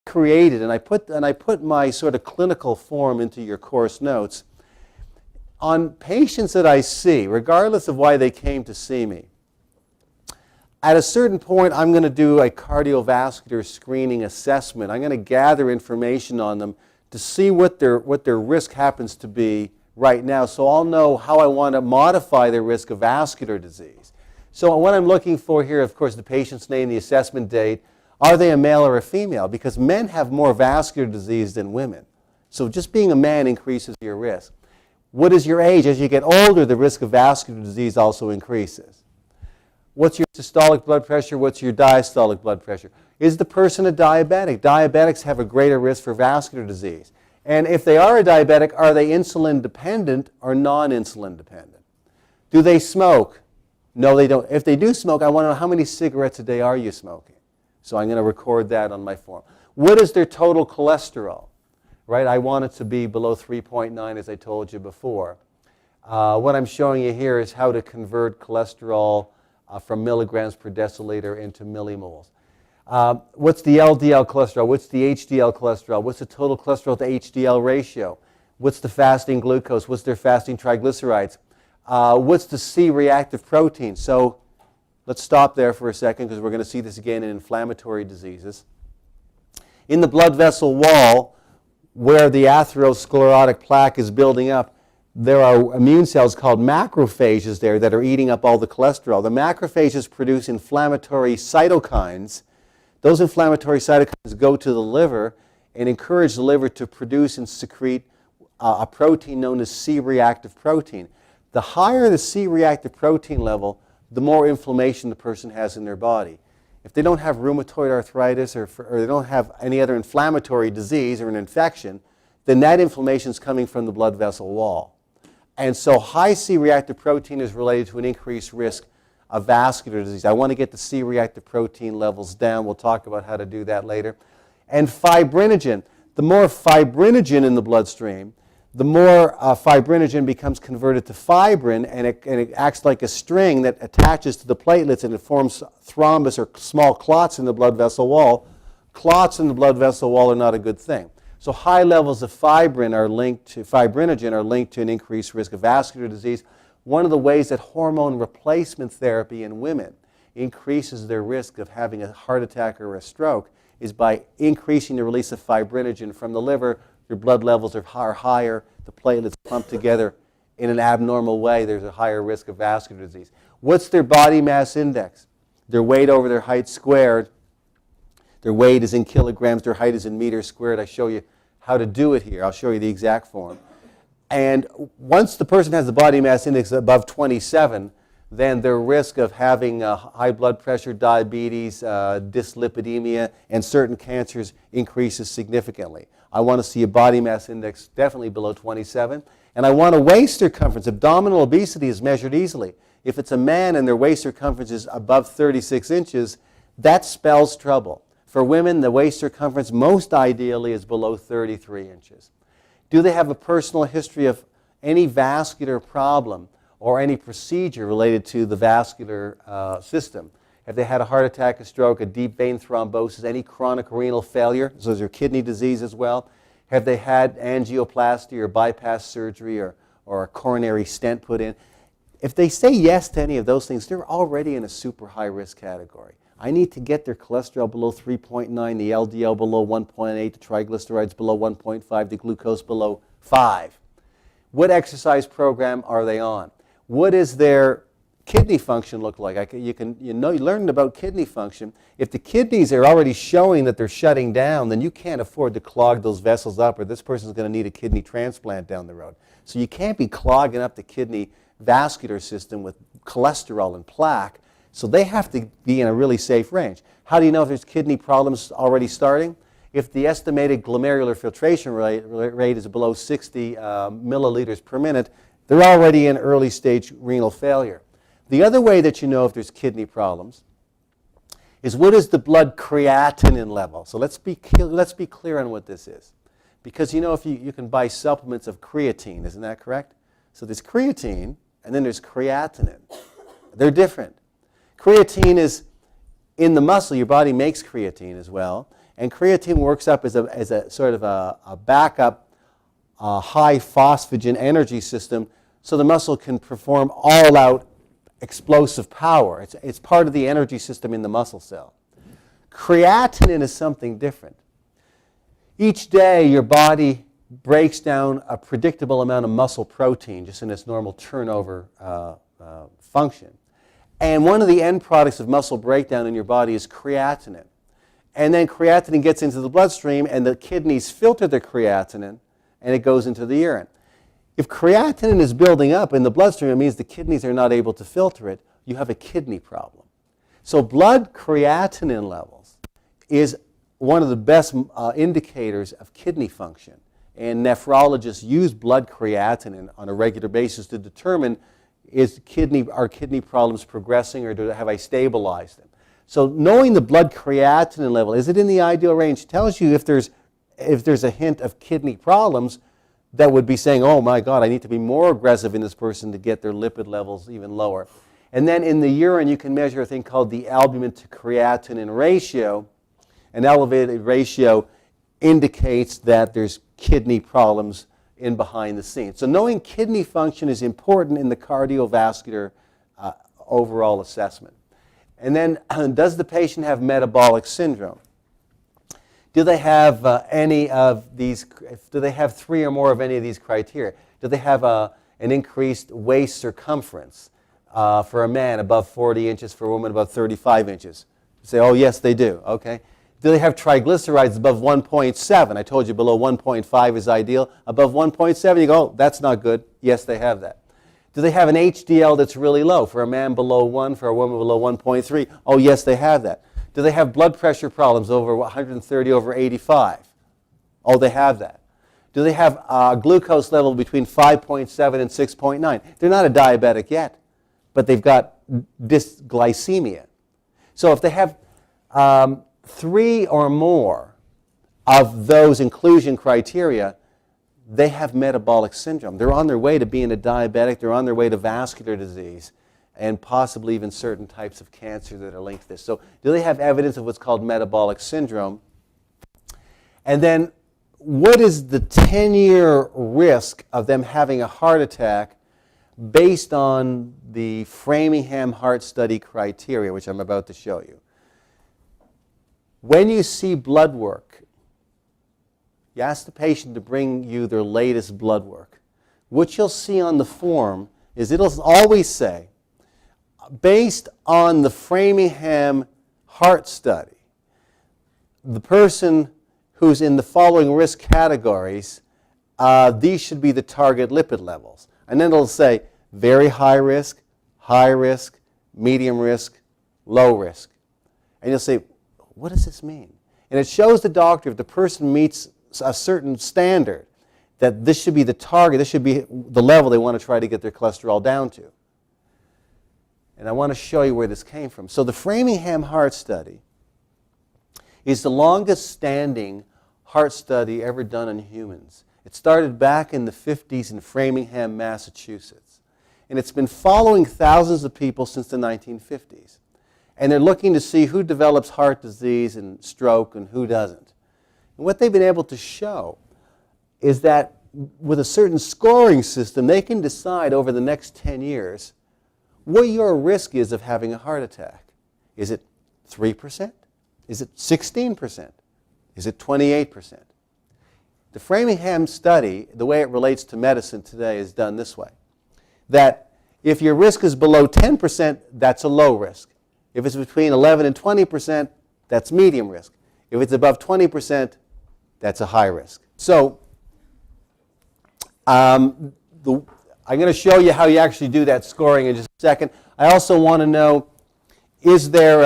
created, and I put my sort of clinical form into your course notes, on patients that I see, regardless of why they came to see me, at a certain point, I'm going to do a cardiovascular screening assessment. I'm going to gather information on them to see what their risk happens to be right now, so I'll know how I want to modify their risk of vascular disease. So what I'm looking for here, of course, the patient's name, the assessment date, are they a male or a female? Because men have more vascular disease than women. So just being a man increases your risk. What is your age? As you get older, the risk of vascular disease also increases. What's your systolic blood pressure? What's your diastolic blood pressure? Is the person a diabetic? Diabetics have a greater risk for vascular disease. And if they are a diabetic, are they insulin dependent or non-insulin dependent? Do they smoke? No, they don't. If they do smoke, I want to know how many cigarettes a day are you smoking? So I'm going to record that on my form. What is their total cholesterol? Right? I want it to be below 3.9, as I told you before. What I'm showing you here is how to convert cholesterol from milligrams per deciliter into millimoles. What's the LDL cholesterol? What's the HDL cholesterol? What's the total cholesterol to HDL ratio? What's the fasting glucose? What's their fasting triglycerides? What's the C-reactive protein? So let's stop there for a second because we're going to see this again in inflammatory diseases. In the blood vessel wall, where the atherosclerotic plaque is building up, there are immune cells called macrophages there that are eating up all the cholesterol. The macrophages produce inflammatory cytokines. Those inflammatory cytokines go to the liver and encourage the liver to produce and secrete a protein known as C-reactive protein. The higher the C-reactive protein level, the more inflammation the person has in their body. If they don't have rheumatoid arthritis or they don't have any other inflammatory disease or an infection, then that inflammation is coming from the blood vessel wall. And so high C-reactive protein is related to an increased risk of vascular disease. I want to get the C-reactive protein levels down. We'll talk about how to do that later. And fibrinogen. The more fibrinogen in the bloodstream, the more fibrinogen becomes converted to fibrin, and it acts like a string that attaches to the platelets, and it forms thrombus or small clots in the blood vessel wall. Clots in the blood vessel wall are not a good thing. So high levels of fibrinogen are linked to an increased risk of vascular disease. One of the ways that hormone replacement therapy in women increases their risk of having a heart attack or a stroke is by increasing the release of fibrinogen from the liver. Your blood levels are higher, the platelets pump together in an abnormal way, there's a higher risk of vascular disease. What's their body mass index? Their weight over their height squared. Their weight is in kilograms, their height is in meters squared. I show you how to do it here. I'll show you the exact form. And once the person has the body mass index above 27, then their risk of having high blood pressure, diabetes, dyslipidemia, and certain cancers increases significantly. I want to see a body mass index definitely below 27. And I want a waist circumference. Abdominal obesity is measured easily. If it's a man and their waist circumference is above 36 inches, that spells trouble. For women, the waist circumference most ideally is below 33 inches. Do they have a personal history of any vascular problem or any procedure related to the vascular system? Have they had a heart attack, a stroke, a deep vein thrombosis, any chronic renal failure? So is there kidney disease as well? Have they had angioplasty or bypass surgery or a coronary stent put in? If they say yes to any of those things, they're already in a super high risk category. I need to get their cholesterol below 3.9, the LDL below 1.8, the triglycerides below 1.5, the glucose below 5. What exercise program are they on? What is their kidney function look like? You learned about kidney function. If the kidneys are already showing that they're shutting down, then you can't afford to clog those vessels up, or this person's going to need a kidney transplant down the road. So you can't be clogging up the kidney vascular system with cholesterol and plaque. So they have to be in a really safe range. How do you know if there's kidney problems already starting? If the estimated glomerular filtration rate is below 60 milliliters per minute, they're already in early stage renal failure. The other way that you know if there's kidney problems is what is the blood creatinine level. So let's be clear on what this is. Because you know if you can buy supplements of creatine, isn't that correct? So there's creatine and then there's creatinine. They're different. Creatine is in the muscle. Your body makes creatine as well. And creatine works up as a sort of a backup high phosphagen energy system so the muscle can perform all-out explosive power. It's part of the energy system in the muscle cell. Creatinine is something different. Each day your body breaks down a predictable amount of muscle protein just in its normal turnover function. And one of the end products of muscle breakdown in your body is creatinine. And then creatinine gets into the bloodstream and the kidneys filter the creatinine and it goes into the urine. If creatinine is building up in the bloodstream, it means the kidneys are not able to filter it. You have a kidney problem. So blood creatinine levels is one of the best indicators of kidney function. And nephrologists use blood creatinine on a regular basis to determine are kidney problems progressing or have I stabilized them. So knowing the blood creatinine level, is it in the ideal range, tells you if there's a hint of kidney problems that would be saying, oh my God, I need to be more aggressive in this person to get their lipid levels even lower. And then in the urine, you can measure a thing called the albumin to creatinine ratio. An elevated ratio indicates that there's kidney problems in behind the scenes. So knowing kidney function is important in the cardiovascular overall assessment. And then, does the patient have metabolic syndrome? Do they have any of these? Do they have 3 or more of any of these criteria? Do they have an increased waist circumference for a man above 40 inches, for a woman above 35 inches? You say, oh yes, they do. Okay. Do they have triglycerides above 1.7? I told you below 1.5 is ideal. Above 1.7, you go, oh, that's not good. Yes, they have that. Do they have an HDL that's really low? For a man below 1, for a woman below 1.3? Oh, yes, they have that. Do they have blood pressure problems over 130 over 85? Oh, they have that. Do they have a glucose level between 5.7 and 6.9? They're not a diabetic yet, but they've got dysglycemia. So if they have 3 or more of those inclusion criteria, they have metabolic syndrome. They're on their way to being a diabetic. They're on their way to vascular disease and possibly even certain types of cancer that are linked to this. So do they have evidence of what's called metabolic syndrome? And then what is the 10-year risk of them having a heart attack based on the Framingham Heart Study criteria, which I'm about to show you? When you see blood work, you ask the patient to bring you their latest blood work. What you'll see on the form is it'll always say, based on the Framingham Heart Study, the person who's in the following risk categories, these should be the target lipid levels. And then it'll say very high risk, medium risk, low risk. And you'll say, what does this mean? And it shows the doctor if the person meets a certain standard that this should be the target, this should be the level they want to try to get their cholesterol down to. And I want to show you where this came from. So the Framingham Heart Study is the longest standing heart study ever done on humans. It started back in the 50s in Framingham, Massachusetts. And it's been following thousands of people since the 1950s. And they're looking to see who develops heart disease and stroke and who doesn't. And what they've been able to show is that with a certain scoring system, they can decide over the next 10 years what your risk is of having a heart attack. Is it 3%? Is it 16%? Is it 28%? The Framingham study, the way it relates to medicine today, is done this way. That if your risk is below 10%, that's a low risk. If it's between 11 and 20%, that's medium risk. If it's above 20%, that's a high risk. So I'm going to show you how you actually do that scoring in just a second. I also want to know, is there,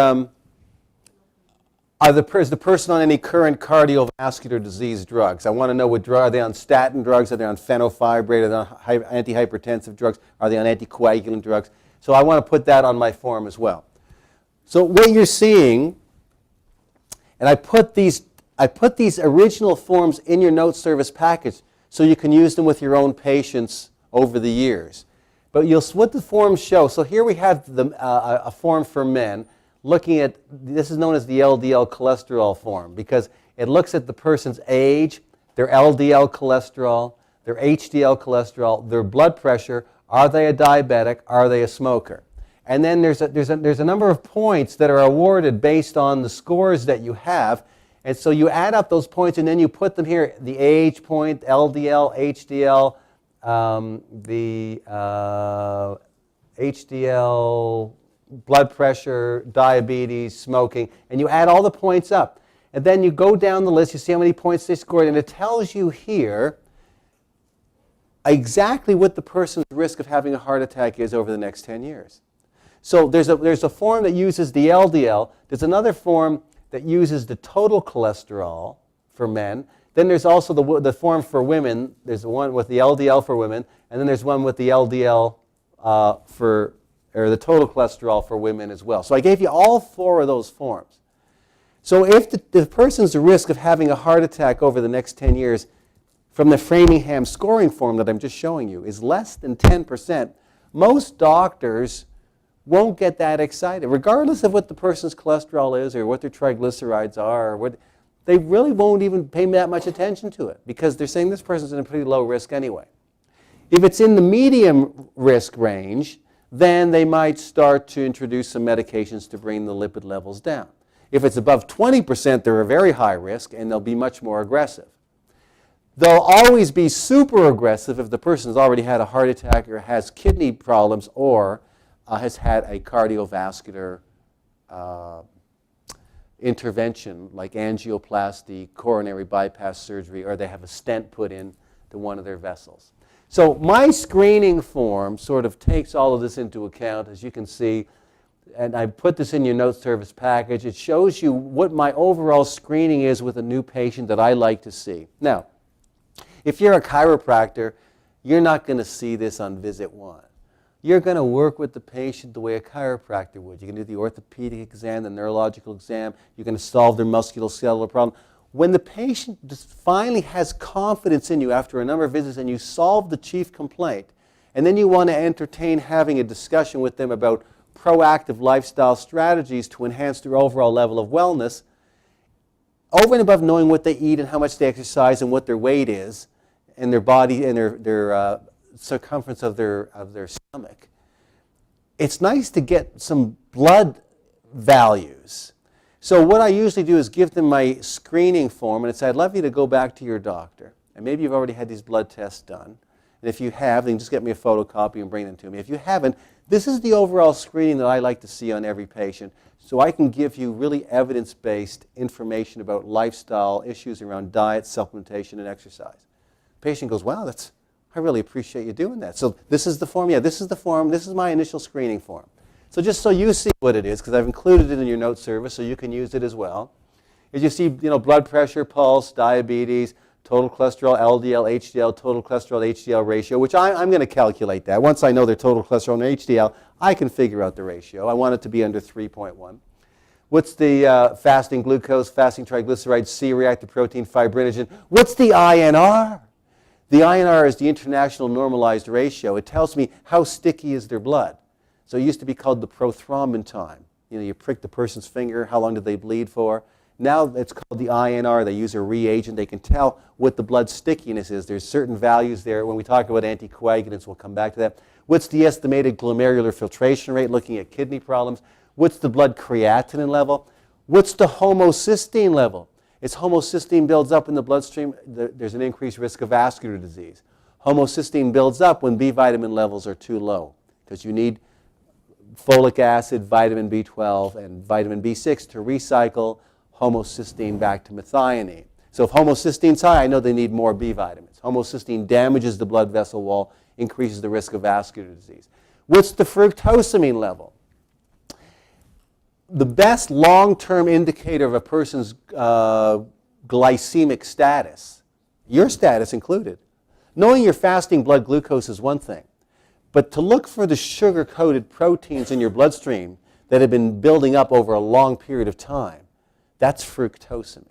is the person on any current cardiovascular disease drugs? I want to know what drug, are they on statin drugs? Are they on fenofibrate? Are they on antihypertensive drugs? Are they on anticoagulant drugs? So I want to put that on my form as well. So what you're seeing, and I put these original forms in your note service package so you can use them with your own patients over the years. But what the forms show, so here we have a form for men. looking at, this is known as the LDL cholesterol form, because it looks at the person's age, their LDL cholesterol, their HDL cholesterol, their blood pressure, are they a diabetic, are they a smoker? And then there's a number of points that are awarded based on the scores that you have. And so you add up those points and then you put them here, the age point, LDL, HDL, the HDL, blood pressure, diabetes, smoking, and you add all the points up. And then you go down the list, you see how many points they scored, and it tells you here exactly what the person's risk of having a heart attack is over the next 10 years. So there's a form that uses the LDL. There's another form that uses the total cholesterol for men. Then there's also the form for women. There's one with the LDL for women, and then there's one with the LDL or the total cholesterol for women as well. So I gave you all 4 of those forms. So if the person's risk of having a heart attack over the next 10 years from the Framingham scoring form that I'm just showing you is less than 10%, most doctors won't get that excited, regardless of what the person's cholesterol is or what their triglycerides are. They really won't even pay that much attention to it because they're saying this person's in a pretty low risk anyway. If it's in the medium risk range, then they might start to introduce some medications to bring the lipid levels down. If it's above 20%, they're a very high risk and they'll be much more aggressive. They'll always be super aggressive if the person's already had a heart attack or has kidney problems or has had a cardiovascular intervention like angioplasty, coronary bypass surgery, or they have a stent put in to one of their vessels. So my screening form sort of takes all of this into account, as you can see, and I put this in your note service package. It shows you what my overall screening is with a new patient that I like to see. Now, if you're a chiropractor, you're not going to see this on visit 1. You're going to work with the patient the way a chiropractor would. You're going to do the orthopedic exam, the neurological exam. You're going to solve their musculoskeletal problem. When the patient just finally has confidence in you after a number of visits and you solve the chief complaint, and then you want to entertain having a discussion with them about proactive lifestyle strategies to enhance their overall level of wellness, over and above knowing what they eat and how much they exercise and what their weight is and their body and their circumference of their stomach, it's nice to get some blood values. So what I usually do is give them my screening form and say, I'd love you to go back to your doctor. And maybe you've already had these blood tests done. And if you have, then just get me a photocopy and bring them to me. If you haven't, this is the overall screening that I like to see on every patient, so I can give you really evidence-based information about lifestyle issues around diet, supplementation, and exercise. The patient goes, wow, I really appreciate you doing that. So this is the form. Yeah, this is the form. This is my initial screening form. So just so you see what it is, because I've included it in your note service so you can use it as well. As you see, blood pressure, pulse, diabetes, total cholesterol, LDL, HDL, total cholesterol, HDL ratio, which I'm going to calculate that. Once I know their total cholesterol and HDL, I can figure out the ratio. I want it to be under 3.1. What's the fasting glucose, fasting triglycerides, C-reactive protein, fibrinogen? What's the INR? The INR is the International Normalized Ratio. It tells me how sticky is their blood. So it used to be called the prothrombin time. You prick the person's finger, how long did they bleed for? Now it's called the INR. They use a reagent. They can tell what the blood stickiness is. There's certain values there. When we talk about anticoagulants, we'll come back to that. What's the estimated glomerular filtration rate, looking at kidney problems? What's the blood creatinine level? What's the homocysteine level? As homocysteine builds up in the bloodstream, there's an increased risk of vascular disease. Homocysteine builds up when B vitamin levels are too low because you need folic acid, vitamin B12, and vitamin B6 to recycle homocysteine back to methionine. So if homocysteine's high, I know they need more B vitamins. Homocysteine damages the blood vessel wall, increases the risk of vascular disease. What's the fructosamine level? The best long-term indicator of a person's glycemic status, your status included. Knowing your fasting blood glucose is one thing, but to look for the sugar-coated proteins in your bloodstream that have been building up over a long period of time, that's fructosamine.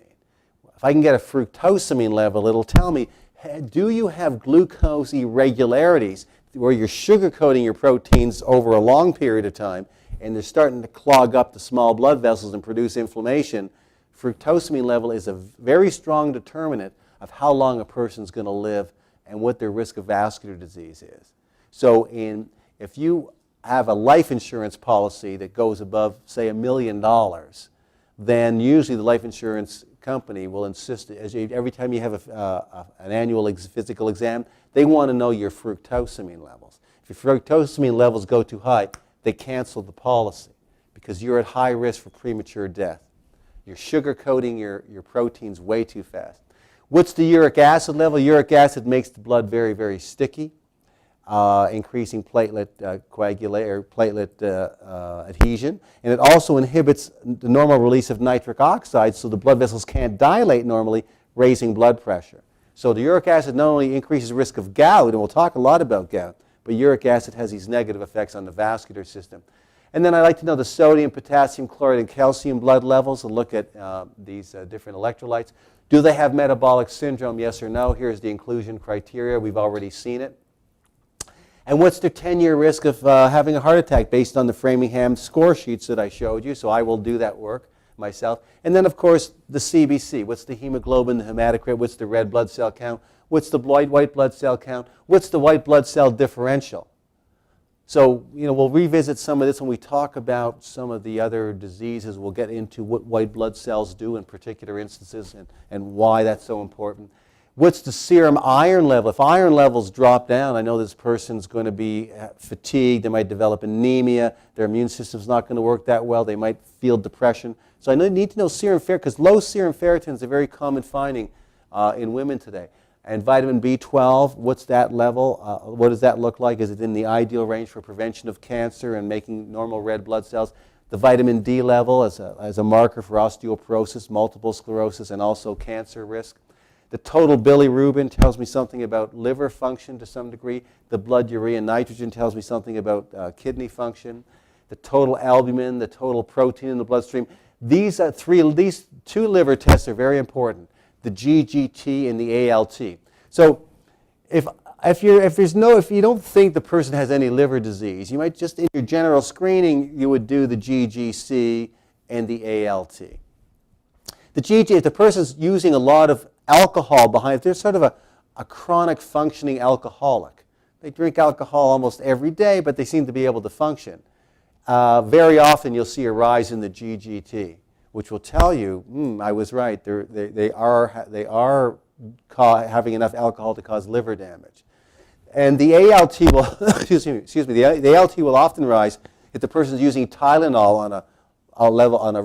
If I can get a fructosamine level, it'll tell me, do you have glucose irregularities where you're sugar-coating your proteins over a long period of time and they're starting to clog up the small blood vessels and produce inflammation, fructosamine level is a very strong determinant of how long a person's going to live and what their risk of vascular disease is. So if you have a life insurance policy that goes above, say, $1 million, then usually the life insurance company will insist, every time you have an annual physical exam, they want to know your fructosamine levels. If your fructosamine levels go too high, they cancel the policy because you're at high risk for premature death. You're sugar coating your proteins way too fast. What's the uric acid level? Uric acid makes the blood very, very sticky, increasing platelet adhesion, and it also inhibits the normal release of nitric oxide, so the blood vessels can't dilate normally, raising blood pressure. So the uric acid not only increases the risk of gout, and we'll talk a lot about gout, but uric acid has these negative effects on the vascular system. And then I'd like to know the sodium, potassium, chloride, and calcium blood levels and look at these different electrolytes. Do they have metabolic syndrome, yes or no? Here's the inclusion criteria. We've already seen it. And what's their 10-year risk of having a heart attack based on the Framingham score sheets that I showed you? So I will do that work myself. And then, of course, the CBC. What's the hemoglobin, the hematocrit? What's the red blood cell count? What's the white blood cell count? What's the white blood cell differential? So, we'll revisit some of this when we talk about some of the other diseases. We'll get into what white blood cells do in particular instances and why that's so important. What's the serum iron level? If iron levels drop down, I know this person's going to be fatigued. They might develop anemia. Their immune system's not going to work that well. They might feel depression. So I need to know serum ferritin, because low serum ferritin is a very common finding in women today. And vitamin B12, what's that level? What does that look like? Is it in the ideal range for prevention of cancer and making normal red blood cells? The vitamin D level as a marker for osteoporosis, multiple sclerosis, and also cancer risk. The total bilirubin tells me something about liver function to some degree. The blood urea nitrogen tells me something about kidney function. The total albumin, the total protein in the bloodstream. These two liver tests are very important. The GGT and the ALT. So if you don't think the person has any liver disease, you might just, in your general screening, you would do the GGC and the ALT. The GG, if the person's using a lot of alcohol behind it, they're sort of a chronic functioning alcoholic. They drink alcohol almost every day, but they seem to be able to function. Very often you'll see a rise in the GGT, which will tell you, I was right, they are having enough alcohol to cause liver damage. And the ALT will, the ALT will often rise if the person is using Tylenol on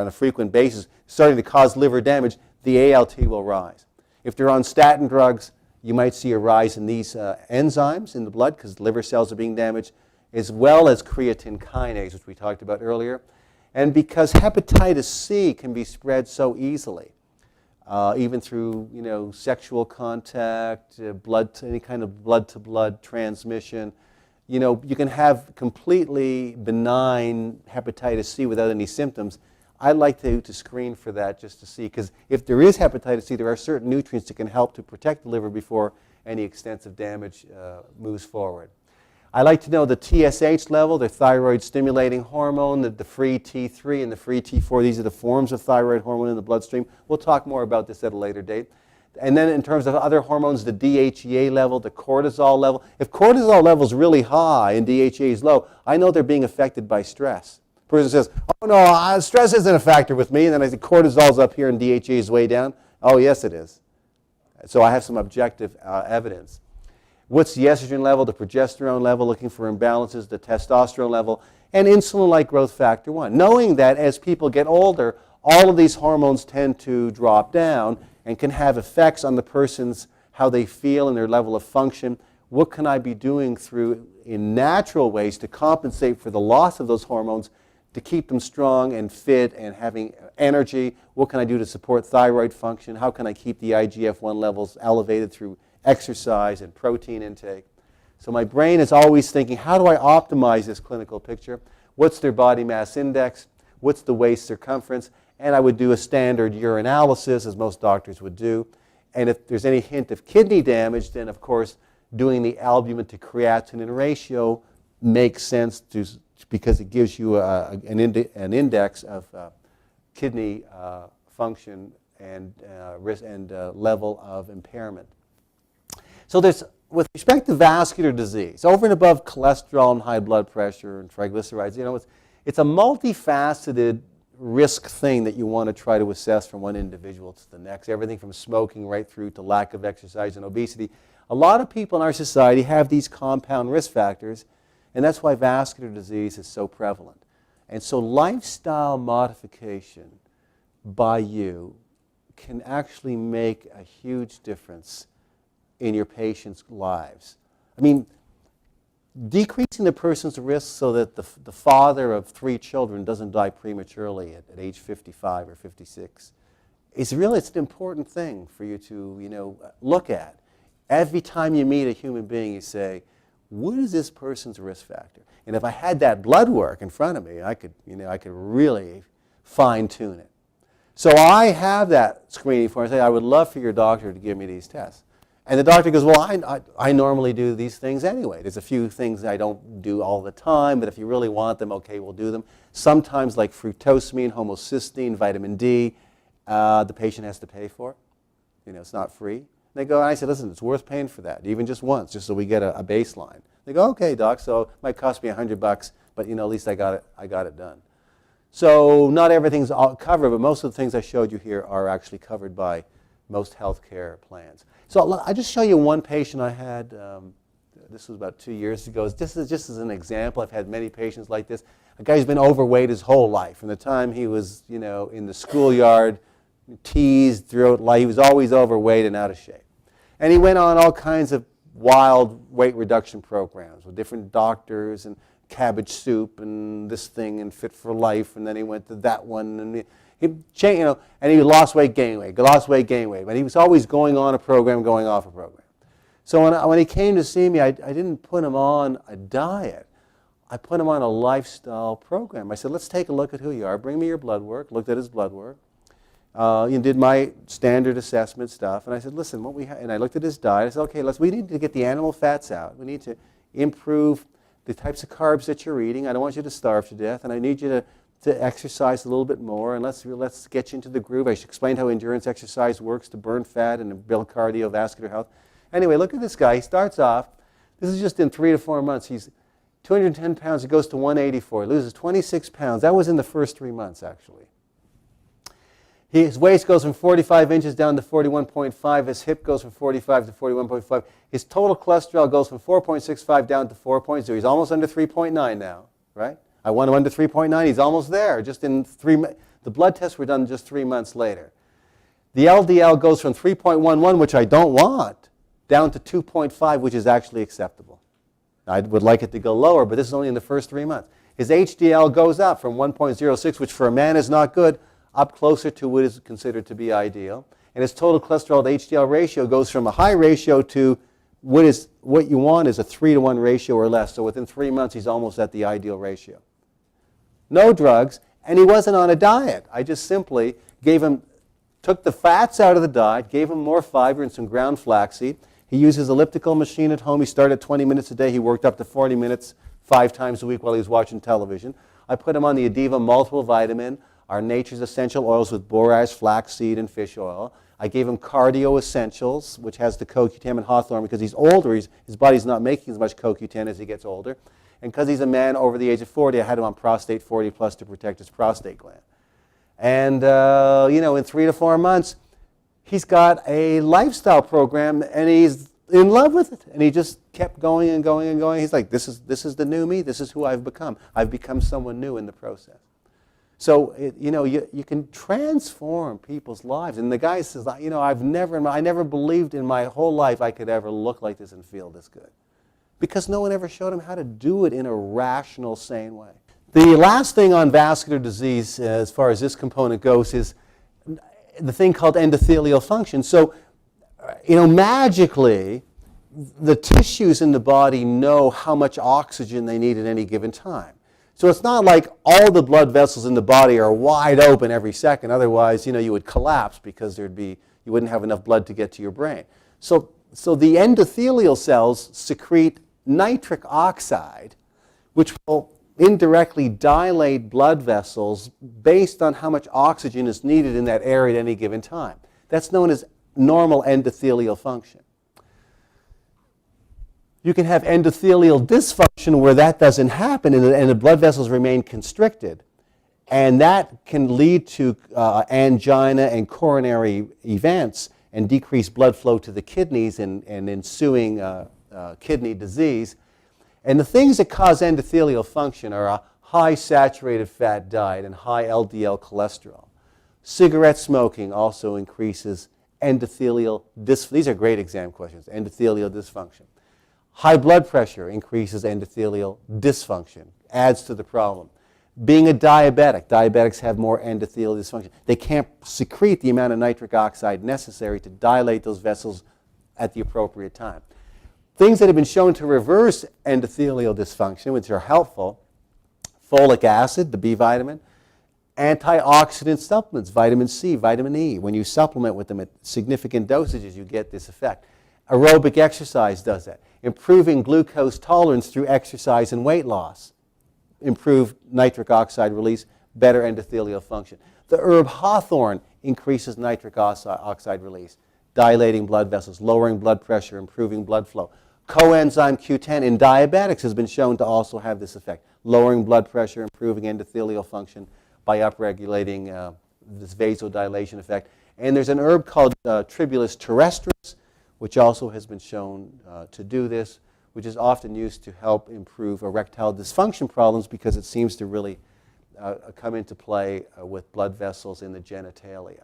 a frequent basis, starting to cause liver damage. The ALT will rise. If they're on statin drugs, you might see a rise in these enzymes in the blood because liver cells are being damaged, as well as creatine kinase, which we talked about earlier. And because hepatitis C can be spread so easily, even through sexual contact, any kind of blood-to-blood transmission, you can have completely benign hepatitis C without any symptoms. I like to screen for that just to see, because if there is hepatitis C, there are certain nutrients that can help to protect the liver before any extensive damage moves forward. I like to know the TSH level, the thyroid stimulating hormone, the free T3 and the free T4. These are the forms of thyroid hormone in the bloodstream. We'll talk more about this at a later date. And then in terms of other hormones, the DHEA level, the cortisol level. If cortisol level is really high and DHEA is low, I know they're being affected by stress. The person says, oh no, stress isn't a factor with me. And then I say cortisol's up here and DHEA is way down. Oh yes it is. So I have some objective evidence. What's the estrogen level, the progesterone level, looking for imbalances, the testosterone level, and insulin-like growth factor 1. Knowing that as people get older, all of these hormones tend to drop down and can have effects on the person's how they feel and their level of function. What can I be doing in natural ways to compensate for the loss of those hormones to keep them strong and fit and having energy? What can I do to support thyroid function? How can I keep the IGF-1 levels elevated through exercise and protein intake? So my brain is always thinking, how do I optimize this clinical picture? What's their body mass index? What's the waist circumference? And I would do a standard urinalysis, as most doctors would do. And if there's any hint of kidney damage, then of course doing the albumin to creatinine ratio makes sense because it gives you an index of kidney function and risk and level of impairment. So there's, with respect to vascular disease, over and above cholesterol and high blood pressure and triglycerides, it's a multifaceted risk thing that you want to try to assess from one individual to the next. Everything from smoking right through to lack of exercise and obesity. A lot of people in our society have these compound risk factors, and that's why vascular disease is so prevalent. And so lifestyle modification by you can actually make a huge difference in your patients' lives. I mean, decreasing the person's risk so that the father of 3 children doesn't die prematurely at age 55 or 56 it's an important thing for you to look at. Every time you meet a human being, you say, what is this person's risk factor? And if I had that blood work in front of me, I could really fine tune it. So I have that screening form. I say, I would love for your doctor to give me these tests. And the doctor goes, well, I normally do these things anyway. There's a few things I don't do all the time, but if you really want them, okay, we'll do them. Sometimes like fructosamine, homocysteine, vitamin D, the patient has to pay for it. It's not free. They go, and I said, listen, it's worth paying for that, even just once, just so we get a baseline. They go, okay, doc, so it might cost me $100, but at least I got it done. So not everything's all covered, but most of the things I showed you here are actually covered by most healthcare plans. So I'll just show you one patient I had. This was about 2 years ago. Just as an example, I've had many patients like this. A guy who's been overweight his whole life. From the time he was, in the schoolyard, teased throughout life, he was always overweight and out of shape. And he went on all kinds of wild weight reduction programs with different doctors and cabbage soup and this thing and Fit for Life, and then he went to that one, and he changed, and he lost weight, gained weight, lost weight, gained weight. But he was always going on a program, going off a program. So when he came to see me, I didn't put him on a diet. I put him on a lifestyle program. I said, let's take a look at who you are. Bring me your blood work. Looked at his blood work. Did my standard assessment stuff, and I said, listen, and I looked at his diet. I said, okay, we need to get the animal fats out. We need to improve the types of carbs that you're eating. I don't want you to starve to death, and I need you to exercise a little bit more, and let's get you into the groove. I explained how endurance exercise works to burn fat and to build cardiovascular health. Anyway, look at this guy. He starts off, this is just in 3 to 4 months. He's 210 pounds. He goes to 184. He loses 26 pounds. That was in the first 3 months, actually. His waist goes from 45 inches down to 41.5. His hip goes from 45 to 41.5. His total cholesterol goes from 4.65 down to 4.0. He's almost under 3.9 now, right? I want him under 3.9. He's almost there. Just in the blood tests were done just 3 months later. The LDL goes from 3.11, which I don't want, down to 2.5, which is actually acceptable. I would like it to go lower, but this is only in the first 3 months. His HDL goes up from 1.06, which for a man is not good, up closer to what is considered to be ideal. And his total cholesterol to HDL ratio goes from a high ratio to what you want is a 3-to-1 ratio or less. So within 3 months, he's almost at the ideal ratio. No drugs, and he wasn't on a diet. I just simply took the fats out of the diet, gave him more fiber and some ground flaxseed. He used his elliptical machine at home. He started at 20 minutes a day. He worked up to 40 minutes 5 times a week while he was watching television. I put him on the Adiva multiple vitamin, our Nature's Essential Oils with borax, flaxseed, and fish oil. I gave him Cardio Essentials, which has the CoQ10 and hawthorn, because he's older. His body's not making as much CoQ10 as he gets older. And because he's a man over the age of 40, I had him on Prostate 40 Plus to protect his prostate gland. And, in 3 to 4 months, he's got a lifestyle program, and he's in love with it. And he just kept going and going and going. He's like, this is the new me. This is who I've become. I've become someone new in the process. So, you can transform people's lives. And the guy says, I never believed in my whole life I could ever look like this and feel this good. Because no one ever showed him how to do it in a rational, sane way. The last thing on vascular disease, as far as this component goes, is the thing called endothelial function. So, magically, the tissues in the body know how much oxygen they need at any given time. So it's not like all the blood vessels in the body are wide open every second. Otherwise, you would collapse because you wouldn't have enough blood to get to your brain. So the endothelial cells secrete nitric oxide, which will indirectly dilate blood vessels based on how much oxygen is needed in that area at any given time. That's known as normal endothelial function. You can have endothelial dysfunction where that doesn't happen and the blood vessels remain constricted. And that can lead to angina and coronary events and decreased blood flow to the kidneys and ensuing kidney disease. And the things that cause endothelial function are a high saturated fat diet and high LDL cholesterol. Cigarette smoking also increases endothelial dysfunction. These are great exam questions. Endothelial dysfunction. High blood pressure increases endothelial dysfunction, adds to the problem. Being a diabetic, diabetics have more endothelial dysfunction. They can't secrete the amount of nitric oxide necessary to dilate those vessels at the appropriate time. Things that have been shown to reverse endothelial dysfunction, which are helpful: folic acid, the B vitamin, antioxidant supplements, vitamin C, vitamin E. When you supplement with them at significant dosages, you get this effect. Aerobic exercise does that. Improving glucose tolerance through exercise and weight loss. Improved nitric oxide release, better endothelial function. The herb hawthorn increases nitric oxide release, dilating blood vessels, lowering blood pressure, improving blood flow. Coenzyme Q10 in diabetics has been shown to also have this effect, lowering blood pressure, improving endothelial function by upregulating this vasodilation effect. And there's an herb called Tribulus terrestris, which also has been shown to do this, which is often used to help improve erectile dysfunction problems because it seems to really come into play with blood vessels in the genitalia.